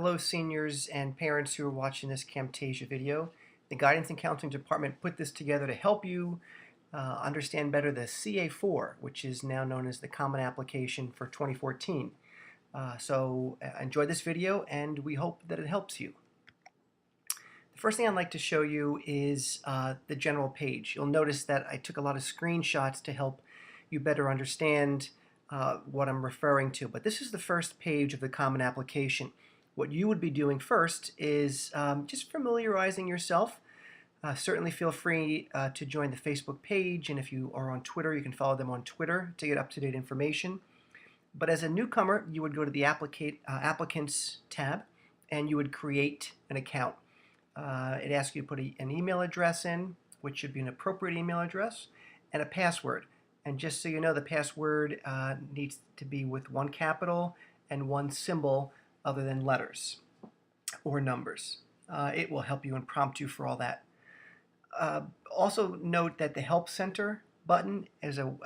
Hello seniors and parents who are watching this Camtasia video. The Guidance and Counseling Department put this together to help you understand better the CA4, which is now known as the Common Application for 2014. Enjoy this video and we hope that it helps you. The first thing I'd like to show you is the general page. You'll notice that I took a lot of screenshots to help you better understand what I'm referring to, but this is the first page of the Common Application. What you would be doing first is just familiarizing yourself. Certainly feel free to join the Facebook page, and if you are on Twitter, you can follow them on Twitter to get up-to-date information. But as a newcomer, you would go to the Applicants tab, and you would create an account. It asks you to put an email address in, which should be an appropriate email address, and a password. And just so you know, the password needs to be with one capital and one symbol other than letters or numbers. It will help you and prompt you for all that. Also note that the Help Center button has a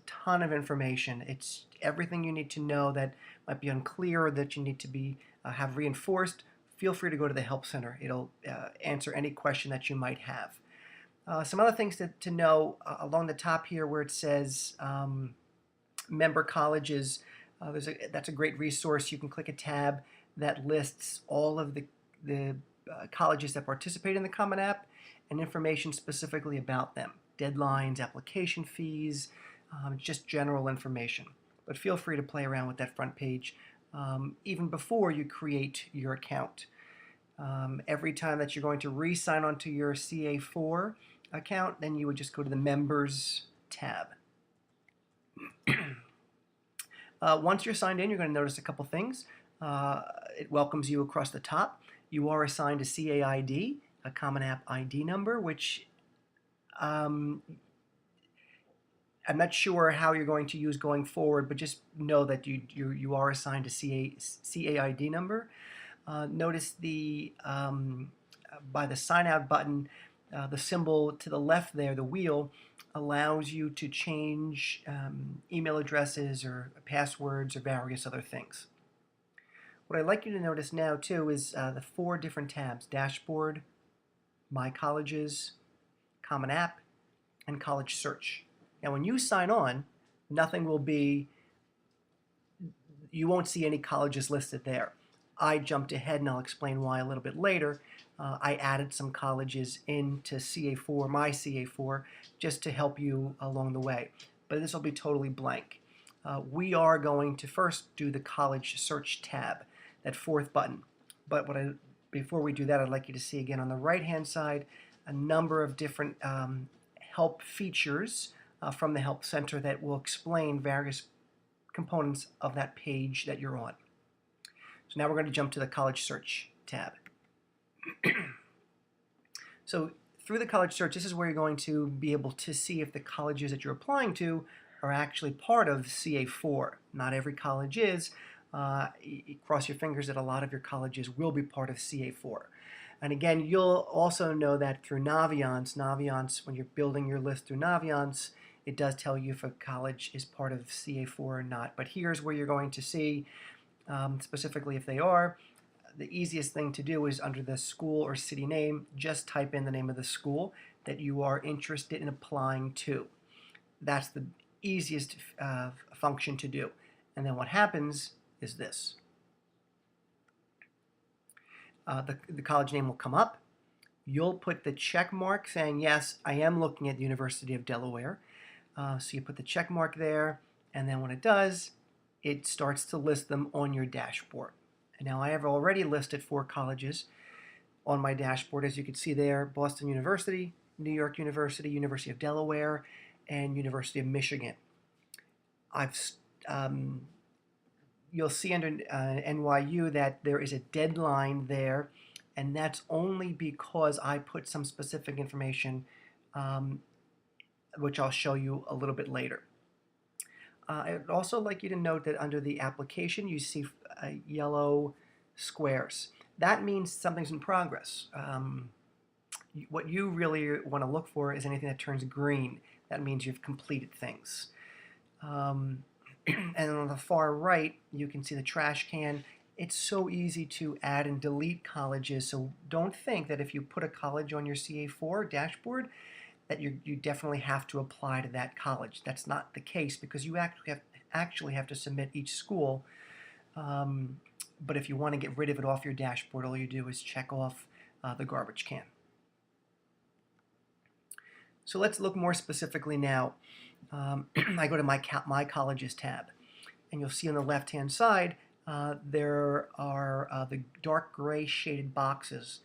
ton of information. It's everything you need to know that might be unclear or that you need to be have reinforced. Feel free to go to the Help Center. It'll answer any question that you might have. Some other things to know along the top here where it says member colleges. That's a great resource. You can click a tab that lists all of the colleges that participate in the Common App and information specifically about them. Deadlines, application fees, just general information. But feel free to play around with that front page even before you create your account. Every time that you're going to re-sign onto your CA4 account, then you would just go to the Members tab. Once you're signed in, you're going to notice a couple things. It welcomes you across the top. You are assigned a CAID, a Common App ID number, which I'm not sure how you're going to use going forward, but just know that you are assigned a CAID number. Notice by the sign out button, the symbol to the left there, the wheel, allows you to change email addresses or passwords or various other things. What I'd like you to notice now too is the 4 different tabs: Dashboard, My Colleges, Common App, and College Search. Now when you sign on, you won't see any colleges listed there. I jumped ahead and I'll explain why a little bit later. I added some colleges into CA4, my CA4, just to help you along the way. But this will be totally blank. We are going to first do the College Search tab, that 4th button. But before we do that, I'd like you to see again on the right-hand side a number of different help features from the Help Center that will explain various components of that page that you're on. So now we're going to jump to the College Search tab. So through the College Search, this is where you're going to be able to see if the colleges that you're applying to are actually part of CA4. Not every college is. Cross your fingers that a lot of your colleges will be part of CA4. And again, you'll also know that through Naviance, when you're building your list through Naviance, it does tell you if a college is part of CA4 or not. But here's where you're going to see specifically if they are. The easiest thing to do is under the school or city name, just type in the name of the school that you are interested in applying to. That's the easiest function to do. And then what happens is this. The college name will come up. You'll put the check mark saying, yes, I am looking at the University of Delaware. So you put the check mark there, and then when it does, it starts to list them on your dashboard. And now I have already listed 4 colleges on my dashboard. As you can see there, Boston University, New York University, University of Delaware, and University of Michigan. You'll see under NYU that there is a deadline there, and that's only because I put some specific information, which I'll show you a little bit later. I'd also like you to note that under the application you see yellow squares. That means something's in progress. What you really want to look for is anything that turns green. That means you've completed things. And on the far right, you can see the trash can. it's so easy to add and delete colleges, so don't think that if you put a college on your CA4 dashboard that you definitely have to apply to that college. That's not the case because you actually have to submit each school. But if you want to get rid of it off your dashboard, all you do is check off the garbage can. So let's look more specifically now. I go to my colleges tab, and you'll see on the left-hand side there are the dark gray shaded boxes,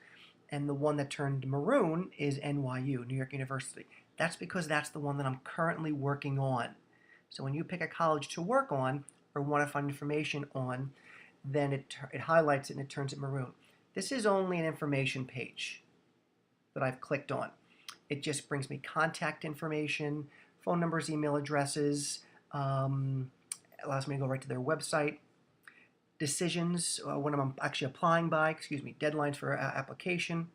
and the one that turned maroon is NYU, New York University. That's because that's the one that I'm currently working on. So when you pick a college to work on or want to find information on, then it highlights it and it turns it maroon. This is only an information page that I've clicked on. It just brings me contact information, phone numbers, email addresses, allows me to go right to their website, decisions, when I'm actually applying by, deadlines for application.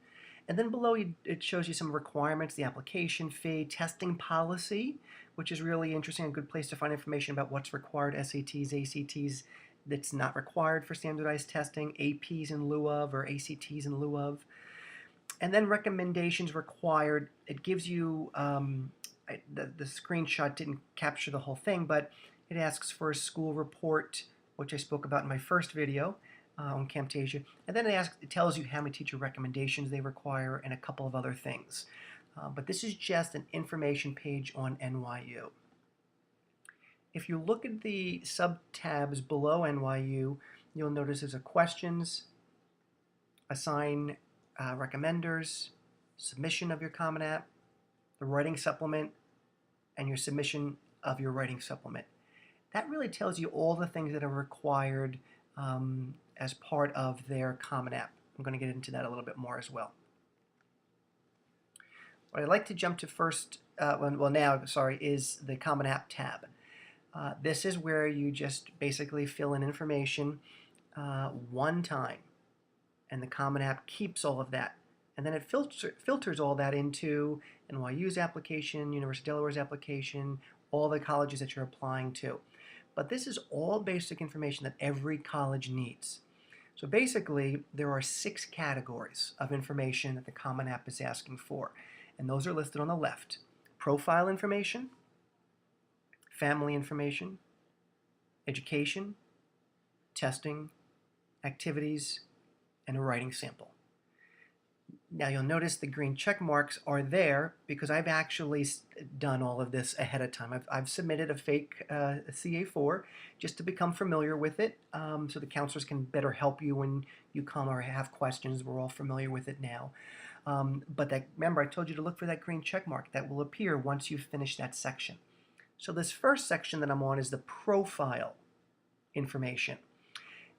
And then below it shows you some requirements, the application fee, testing policy, which is really interesting, a good place to find information about what's required, SATs, ACTs, that's not required for standardized testing, APs in lieu of, or ACTs in lieu of. And then recommendations required. It gives you, the screenshot didn't capture the whole thing, but it asks for a school report, which I spoke about in my first video on Camtasia. And then it tells you how many teacher recommendations they require and a couple of other things. But this is just an information page on NYU. If you look at the sub-tabs below NYU, you'll notice there's a questions, assign recommenders, submission of your Common App, the writing supplement, and your submission of your writing supplement. That really tells you all the things that are required as part of their Common App. I'm going to get into that a little bit more as well. What I'd like to jump to first, is the Common App tab. This is where you just basically fill in information one time, and the Common App keeps all of that. And then it filters all that into NYU's application, University of Delaware's application, all the colleges that you're applying to. But this is all basic information that every college needs. So basically, there are 6 categories of information that the Common App is asking for. And those are listed on the left. Profile information, family information, education, testing, activities, and a writing sample. Now you'll notice the green check marks are there because I've actually done all of this ahead of time. I've submitted a fake CA4 just to become familiar with it, so the counselors can better help you when you come or have questions. We're all familiar with it now. But remember, I told you to look for that green check mark that will appear once you finish that section. So this first section that I'm on is the profile information.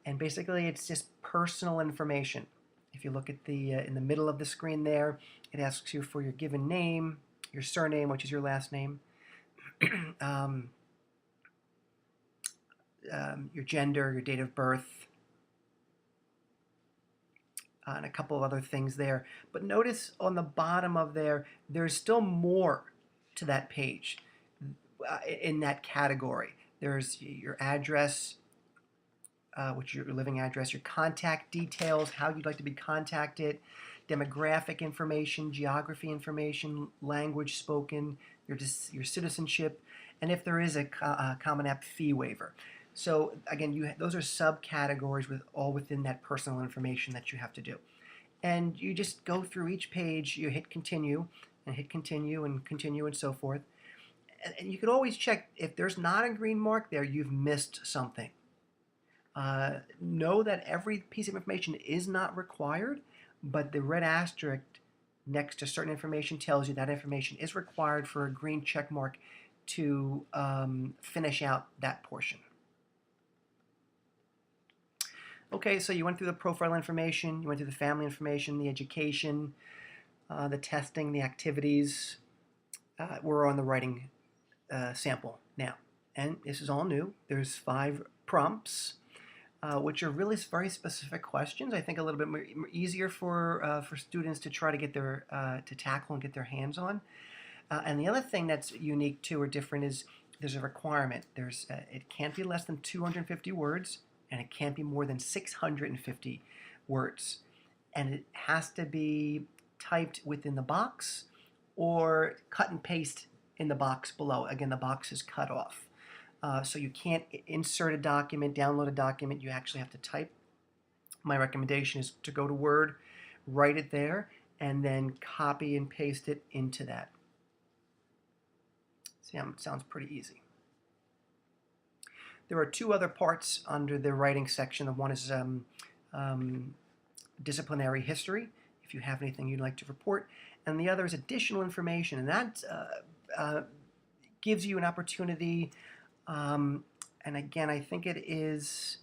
And basically it's just personal information. If you look at the in the middle of the screen there, it asks you for your given name, your surname, which is your last name, your gender, your date of birth, and a couple of other things there. But notice on the bottom of there's still more to that page in that category. There's your address, which is your living address, your contact details, how you'd like to be contacted, demographic information, geography information, language spoken, your citizenship, and if there is a Common App fee waiver. So again, those are subcategories all within that personal information that you have to do. And you just go through each page, you hit continue, and hit continue, and continue, and so forth. And you can always check if there's not a green mark there, you've missed something. Know that every piece of information is not required, but the red asterisk next to certain information tells you that information is required for a green check mark to finish out that portion. Okay, so you went through the profile information, you went through the family information, the education, the testing, the activities. We're on the writing sample now, and this is all new. There's 5 prompts, which are really very specific questions. I think a little bit more easier for students to try to get to tackle and get their hands on. And the other thing that's unique too or different is there's a requirement. It can't be less than 250 words, and it can't be more than 650 words. And it has to be typed within the box or cut and paste in the box below. Again, the box is cut off. So you can't insert a document, download a document. You actually have to type. My recommendation is to go to Word, write it there, and then copy and paste it into that. See, it sounds pretty easy. There are two other parts under the writing section. The one is disciplinary history, if you have anything you'd like to report, and the other is additional information, and that gives you an opportunity, and again, I think it is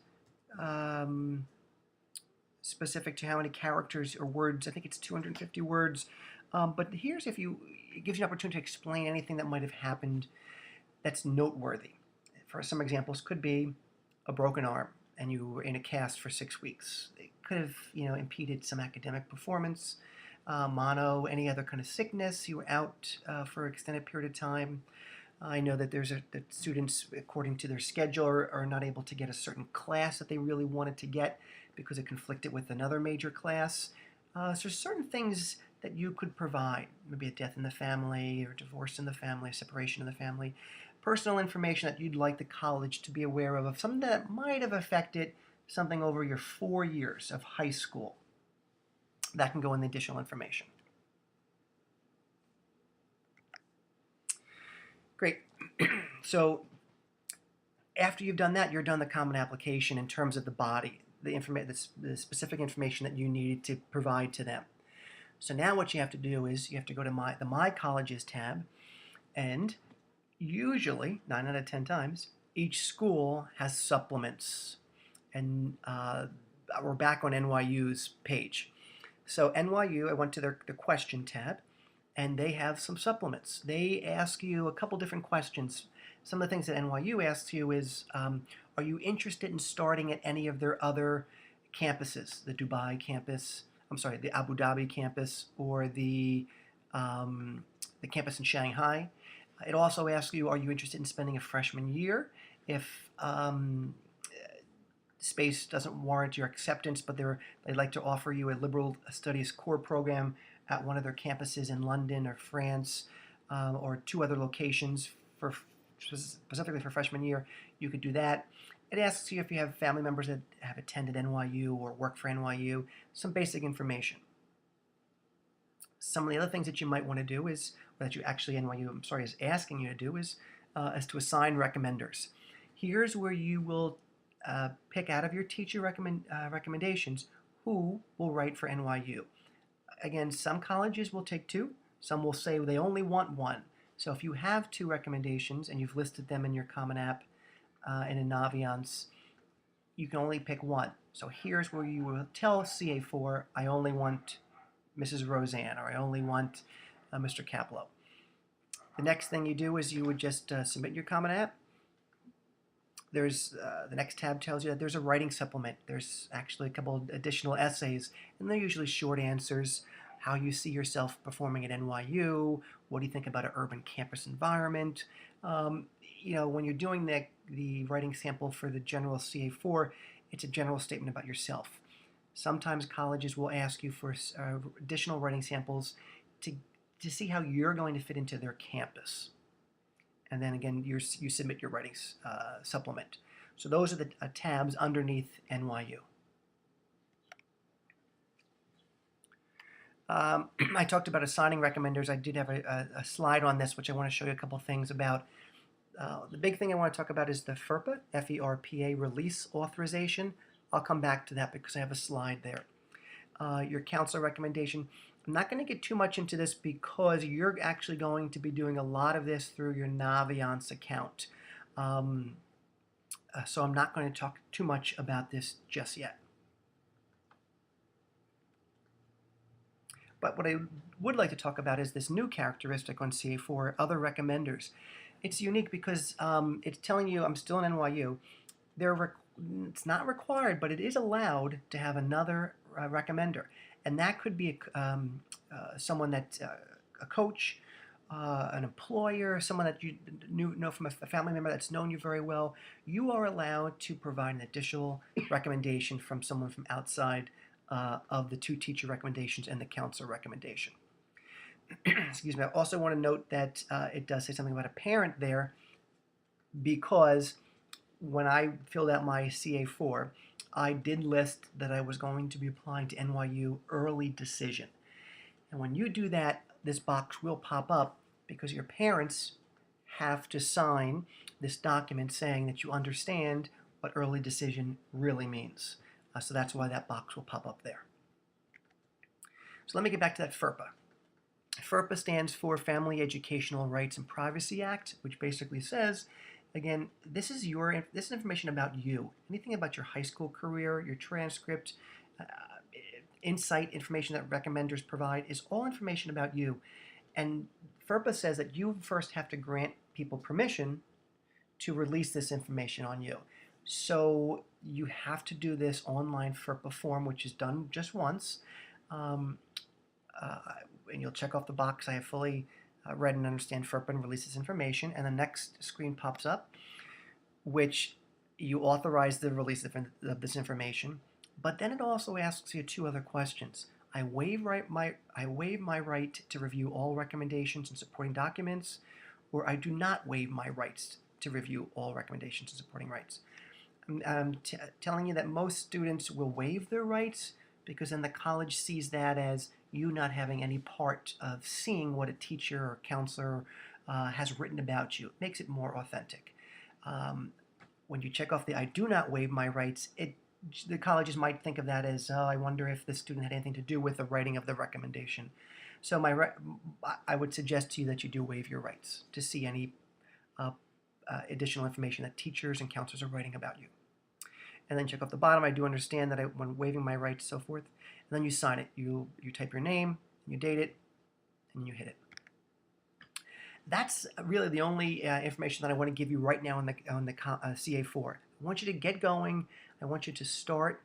specific to how many characters or words. I think it's 250 words, but here's it gives you an opportunity to explain anything that might have happened that's noteworthy. For some examples, could be a broken arm and you were in a cast for 6 weeks. It could have, impeded some academic performance, mono, any other kind of sickness. You were out for an extended period of time. I know that that students, according to their schedule, are not able to get a certain class that they really wanted to get because it conflicted with another major class. So certain things that you could provide, maybe a death in the family, or divorce in the family, separation in the family, personal information that you'd like the college to be aware of something that might have affected something over your 4 years of high school. That can go in the additional information. Great. So after you've done that, you're done the common application in terms of the body, the specific information that you needed to provide to them. So now what you have to do is you have to go to the My Colleges tab, and usually, 9 out of 10 times, each school has supplements. And we're back on NYU's page. So NYU, I went to the question tab, and they have some supplements. They ask you a couple different questions. Some of the things that NYU asks you is, are you interested in starting at any of their other campuses, the Dubai campus, the Abu Dhabi campus, or the campus in Shanghai? It also asks you, are you interested in spending a freshman year? If space doesn't warrant your acceptance, but they'd like to offer you a liberal studies core program at one of their campuses in London or France, or 2 other locations specifically for freshman year, you could do that. It asks you if you have family members that have attended NYU or work for NYU, some basic information. Some of the other things that you might want to do is, or that you actually NYU, is asking you to do is to assign recommenders. Here's where you will pick out of your teacher recommendations who will write for NYU. Again, some colleges will take 2. Some will say they only want 1. So if you have 2 recommendations and you've listed them in your Common App and in Naviance, you can only pick 1. So here's where you will tell CA4, I only want Mrs. Roseanne, or I only want Mr. Caplow. The next thing you do is you would just submit your Common App. There's the next tab tells you that there's a writing supplement. There's actually a couple additional essays, and they're usually short answers. How you see yourself performing at NYU, what do you think about an urban campus environment? When you're doing the writing sample for the general CA4, it's a general statement about yourself. Sometimes colleges will ask you for additional writing samples to see how you're going to fit into their campus. And then again, you submit your writing supplement. So those are the tabs underneath NYU. I talked about assigning recommenders. I did have a slide on this, which I want to show you a couple things about. The big thing I want to talk about is the FERPA, F-E-R-P-A, release authorization. I'll come back to that because I have a slide there. Your counselor recommendation. I'm not going to get too much into this because you're actually going to be doing a lot of this through your Naviance account. So I'm not going to talk too much about this just yet. But what I would like to talk about is this new characteristic on CA4, other recommenders. It's unique because it's telling you I'm still in NYU. It's not required, but it is allowed to have another recommender. And that could be someone that's a coach, an employer, someone that you know from a family member that's known you very well, you are allowed to provide an additional recommendation from someone from outside of the two teacher recommendations and the counselor recommendation. Excuse me. I also want to note that it does say something about a parent there, because when I filled out my CA4, I did list that I was going to be applying to NYU early decision. And when you do that, this box will pop up because your parents have to sign this document saying that you understand what early decision really means. So that's why that box will pop up there. So let me get back to that FERPA. FERPA stands for Family Educational Rights and Privacy Act, which basically says, again, this is information about you. Anything about your high school career, your transcript, insight information that recommenders provide is all information about you. And FERPA says that you first have to grant people permission to release this information on you. So you have to do this online FERPA form, which is done just once. And you'll check off the box, I have fully read and understand FERPA and release this information. And the next screen pops up, which you authorize the release of this information. But then it also asks you two other questions. I waive my right to review all recommendations and supporting documents, or I do not waive my rights to review all recommendations and supporting rights. I'm telling you that most students will waive their rights because then the college sees that as you not having any part of seeing what a teacher or counselor has written about you. It makes it more authentic. When you check off the I do not waive my rights, the colleges might think of that as, oh, I wonder if the student had anything to do with the writing of the recommendation. So I would suggest to you that you do waive your rights to see any additional information that teachers and counselors are writing about you. And then check off the bottom, I do understand that when waiving my rights, so forth. And then you sign it. You type your name, you date it, and you hit it. That's really the only information that I want to give you right now on the CA4. I want you to get going. I want you to start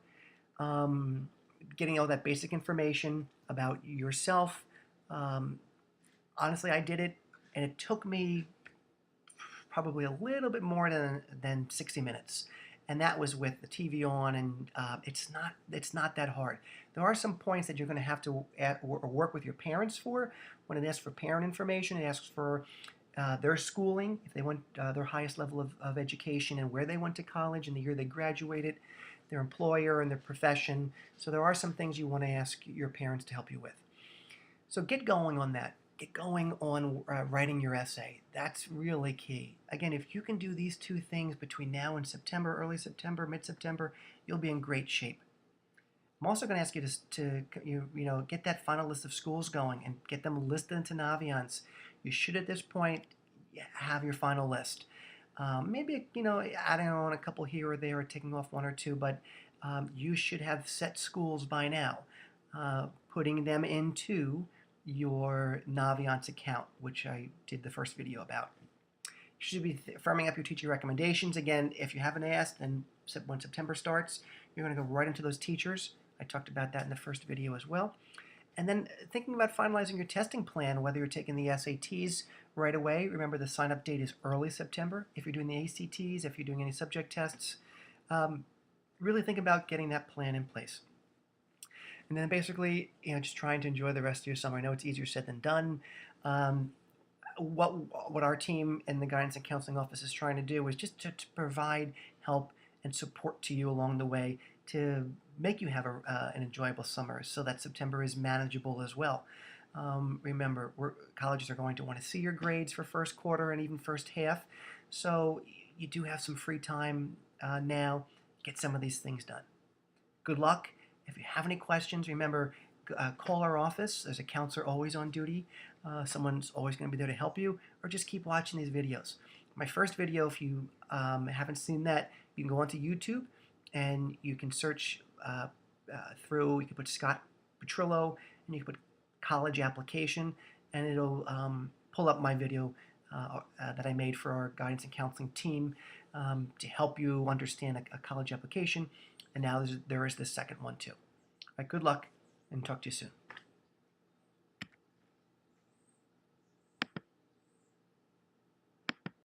getting all that basic information about yourself. Honestly, I did it, and it took me probably a little bit more than 60 minutes. And that was with the TV on, and it's not that hard. There are some points that you're going to have to work with your parents for. When it asks for parent information, it asks for their schooling, if they went their highest level of education and where they went to college and the year they graduated, their employer and their profession. So there are some things you want to ask your parents to help you with. So get going on that. Get going on writing your essay. That's really key. Again, if you can do these two things between now and September, early September, mid-September, you'll be in great shape. I'm also going to ask you to get that final list of schools going and get them listed into Naviance. You should at this point have your final list. Maybe adding on a couple here or there or taking off one or two, but you should have set schools by now, putting them into your Naviance account, which I did the first video about. You should be firming up your teacher recommendations. Again, if you haven't asked, then when September starts, you're going to go right into those teachers. I talked about that in the first video as well. And then thinking about finalizing your testing plan, whether you're taking the SATs right away. Remember, the sign-up date is early September. If you're doing the ACTs, if you're doing any subject tests, really think about getting that plan in place. And then basically, just trying to enjoy the rest of your summer. I know it's easier said than done. What our team in the Guidance and Counseling Office is trying to do is just to provide help and support to you along the way to make you have an enjoyable summer so that September is manageable as well. Remember, colleges are going to want to see your grades for first quarter and even first half, so you do have some free time now. Get some of these things done. Good luck. If you have any questions, remember, call our office. There's a counselor always on duty. Someone's always going to be there to help you, or just keep watching these videos. My first video, if you haven't seen that, you can go onto YouTube and you can search you can put Scott Petrillo and you can put college application, and it'll pull up my video that I made for our guidance and counseling team to help you understand a college application. And now there is this second one too. All right, good luck, and talk to you soon.